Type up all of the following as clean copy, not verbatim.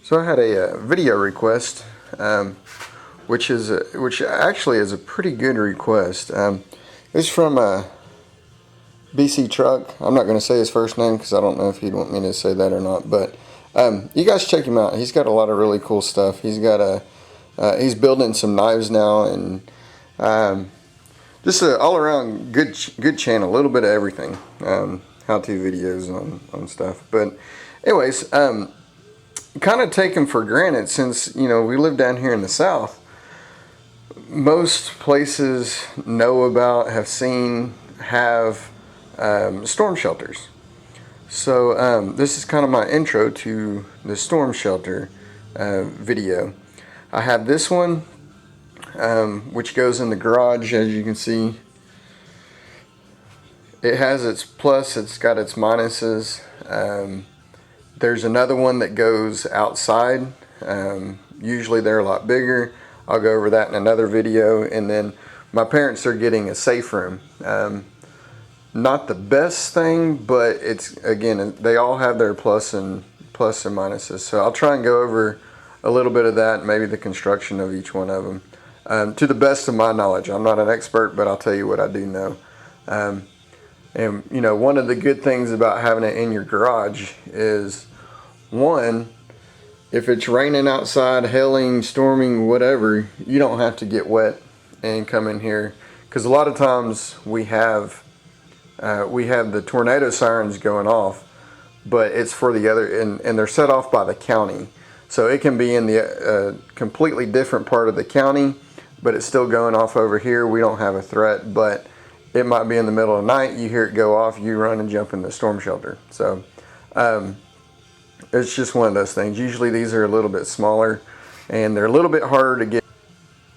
So I had a video request, which actually is a pretty good request. It's from BC Truck. I'm not going to say his first name because I don't know if he'd want me to say that or not. But you guys check him out. He's got a lot of really cool stuff. He's got he's building some knives now, and just an all around good channel. A little bit of everything. How-to videos on stuff. But anyways, kind of taken for granted since, you know, we live down here in the South. Most places know about, have seen, have storm shelters. So this is kind of my intro to the storm shelter video. I have this one, which goes in the garage, as you can see. It has its plus, it's got its minuses. There's another one that goes outside. Usually they're a lot bigger. I'll go over that in another video. And then my parents are getting a safe room. Not the best thing, but it's, again, they all have their plus and minuses. So I'll try and go over a little bit of that, maybe the construction of each one of them. To the best of my knowledge. I'm not an expert, but I'll tell you what I do know. And you know, one of the good things about having it in your garage is, one, if it's raining outside, hailing, storming, whatever, you don't have to get wet and come in here. Because a lot of times we have the tornado sirens going off, but it's for the other, and they're set off by the county. So it can be in the completely different part of the county, but it's still going off over here. We don't have a threat, but it might be in the middle of the night, you hear it go off, you run and jump in the storm shelter. So it's just one of those things. Usually these are a little bit smaller and they're a little bit harder to get.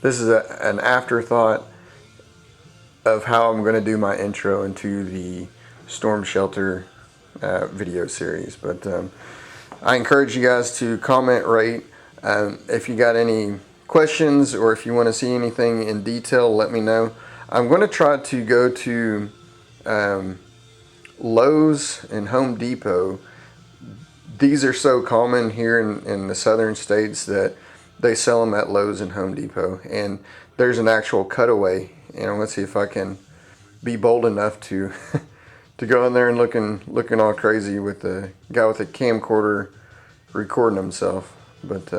This is an afterthought of how I'm going to do my intro into the storm shelter video series. But I encourage you guys to comment, rate. If you got any questions or if you want to see anything in detail, let me know. I'm going to try to go to Lowe's and Home Depot. These are so common here in the southern states that they sell them at Lowe's and Home Depot. And there's an actual cutaway. You know, let's see if I can be bold enough to to go in there and looking all crazy with the guy with a camcorder recording himself. But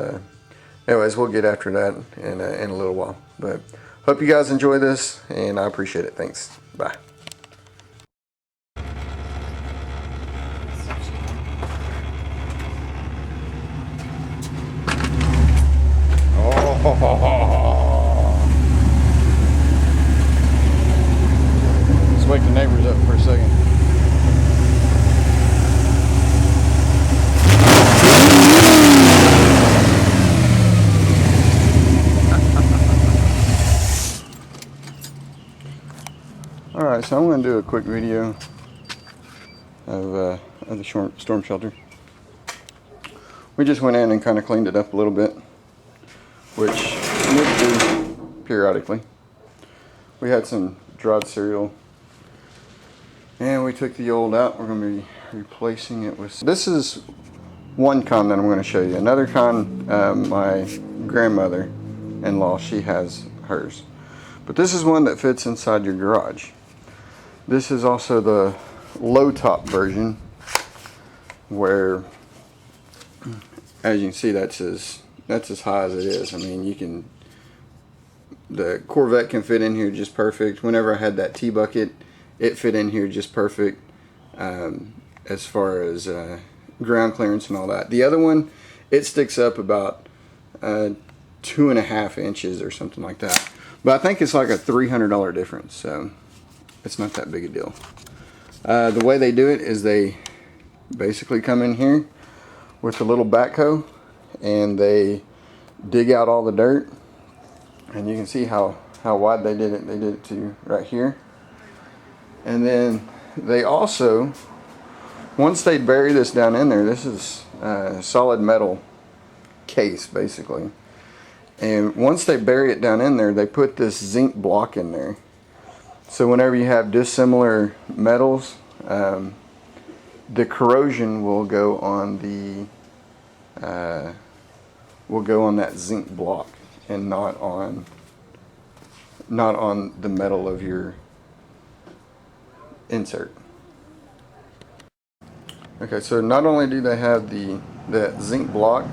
anyways, we'll get after that in a little while. But hope you guys enjoy this, and I appreciate it. Thanks. Bye. Let's wake the neighbors up for a second. Alright, so I'm going to do a quick video of the storm shelter. We just went in and kind of cleaned it up a little bit, which we need to do periodically. We had some dried cereal, and we took the old out. We're going to be replacing it with... This is one kind that I'm going to show you. Another kind, my grandmother-in-law, she has hers. But this is one that fits inside your garage. This is also the low top version, where, as you can see, that's as high as it is. I mean, the Corvette can fit in here just perfect. Whenever I had that T-bucket, it fit in here just perfect, as far as ground clearance and all that. The other one, it sticks up about 2.5 inches or something like that. But I think it's like a $300 difference, so it's not that big a deal. The way they do it is they basically come in here with a little backhoe and they dig out all the dirt, and you can see how wide they did it. They did it to right here. And then they also, once they bury this down in there, this is a solid metal case basically. And once they bury it down in there, they put this zinc block in there. So whenever you have dissimilar metals, the corrosion will go on the will go on that zinc block and not on the metal of your insert. Okay, so not only do they have the zinc block,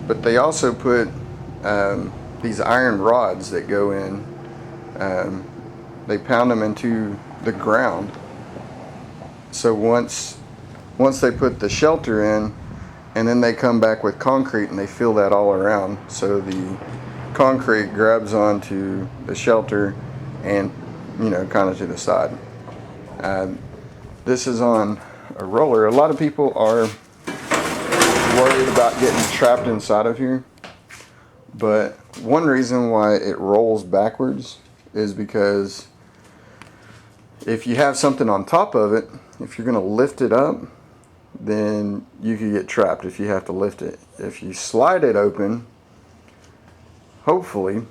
but they also put these iron rods that go in. They pound them into the ground. So once they put the shelter in, and then they come back with concrete and they fill that all around, so the concrete grabs onto the shelter and, you know, kind of to the side. This is on a roller. A lot of people are worried about getting trapped inside of here, but one reason why it rolls backwards is because if you have something on top of it, if you're going to lift it up, then you could get trapped if you have to lift it. If you slide it open, hopefully,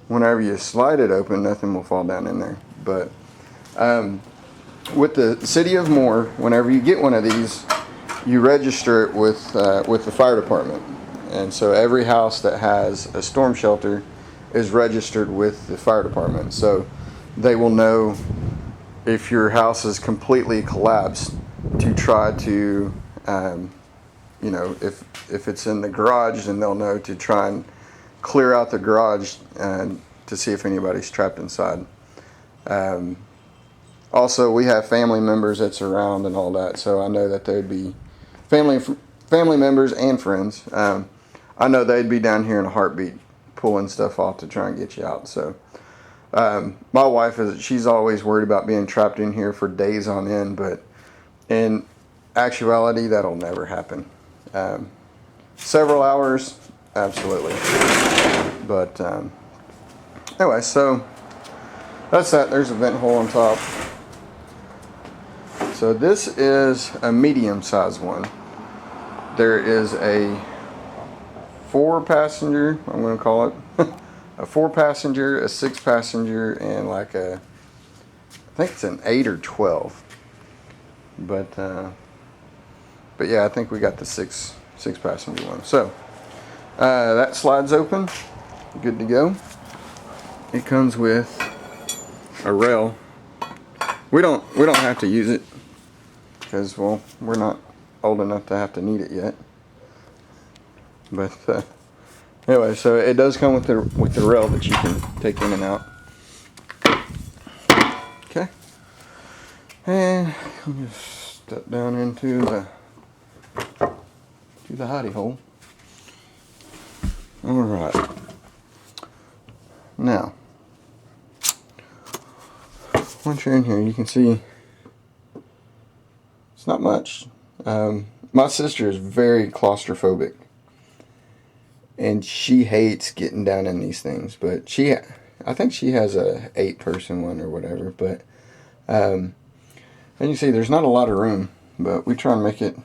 whenever you slide it open, nothing will fall down in there. But with the City of Moore, whenever you get one of these, you register it with the fire department. And so every house that has a storm shelter is registered with the fire department. So they will know if your house is completely collapsed to try to, you know, if it's in the garage, then they'll know to try and clear out the garage and to see if anybody's trapped inside. Also, we have family members that's around and all that, so I know that there'd be family members and friends. I know they'd be down here in a heartbeat pulling stuff off to try and get you out. So my wife she's always worried about being trapped in here for days on end, but in actuality that'll never happen. Several hours, absolutely. But anyway, so that's that. There's a vent hole on top. So this is a medium-sized one. There is a 4-passenger, I'm going to call it, a 4-passenger, a 6-passenger, and like I think it's an 8 or 12. But yeah, I think we got the 6-passenger one. So that slides open, good to go. It comes with a rail. We don't have to use it because, well, we're not old enough to have to need it yet. But anyway, so it does come with the rail that you can take in and out. Okay, and let me just step down into the hidey hole. All right, now once you're in here, you can see it's not much. My sister is very claustrophobic, and she hates getting down in these things. But I think she has a 8-person one or whatever. But and you see, there's not a lot of room, but we try and make it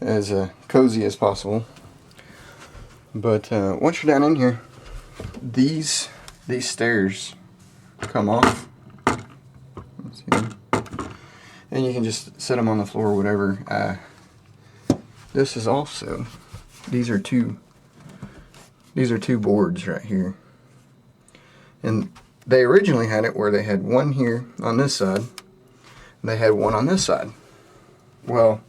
as cozy as possible. But once you're down in here, these stairs come off. See them? And you can just set them on the floor or whatever. This is also, these are two boards right here. And they originally had it where they had one here on this side, and they had one on this side. Well,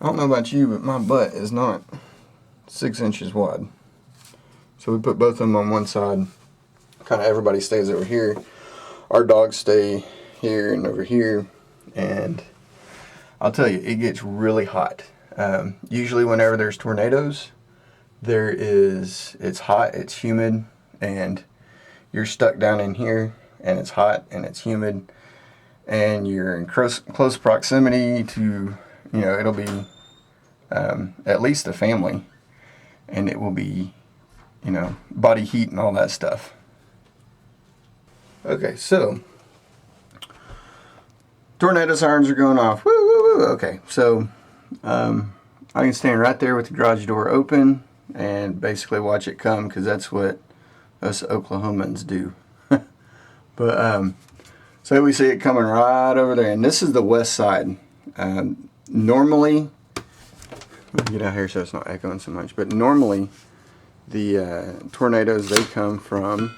I don't know about you, but my butt is not 6 inches wide. So we put both of them on one side. Kind of everybody stays over here. Our dogs stay here and over here. And I'll tell you, it gets really hot. Usually whenever there's tornadoes, it's hot, it's humid, and you're stuck down in here, and it's hot and it's humid, and you're in close proximity to, you know, it'll be at least a family, and it will be, you know, body heat and all that stuff. Okay, so tornado sirens are going off. Woo, woo, woo. Okay, so I can stand right there with the garage door open and basically watch it come, because that's what us Oklahomans do. But so we see it coming right over there, and this is the west side. Normally Let me get out here so it's not echoing so much. But normally the tornadoes, they come from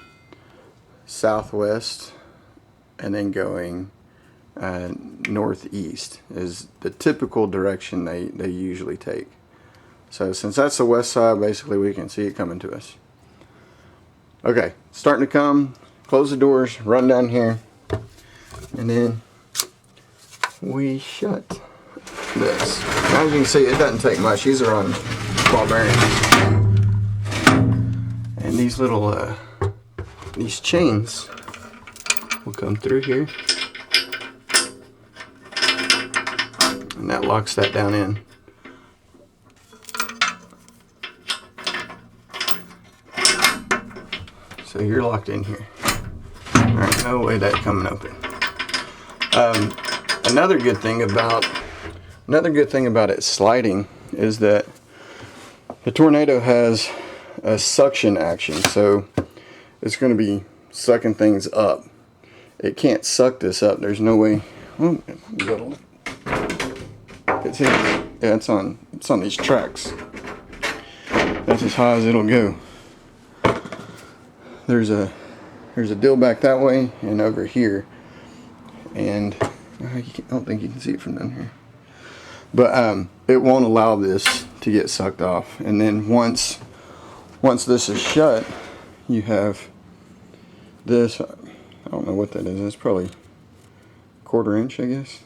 southwest and then going northeast is the typical direction they usually take. So since that's the west side, basically we can see it coming to us. Okay, starting to come. Close the doors, run down here, and then we shut this. As you can see, it doesn't take much. These are on ball bearings, and these little these chains will come through here, and that locks that down in. So you're locked in here. Alright, no way that's coming open. Another good thing about it sliding is that the tornado has a suction action, so it's going to be sucking things up. It can't suck this up. There's no way. Oh, it's here. Yeah, it's on these tracks. That's as high as it'll go. There's a deal back that way and over here, and I don't think you can see it from down here, but it won't allow this to get sucked off. And then once this is shut, you have this. I don't know what that is. It's probably 1/4 inch, I guess,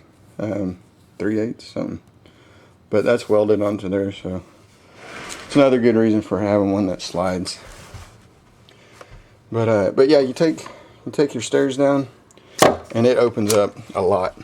3/8 something, but that's welded onto there, so it's another good reason for having one that slides. But yeah, you take your stairs down, and it opens up a lot.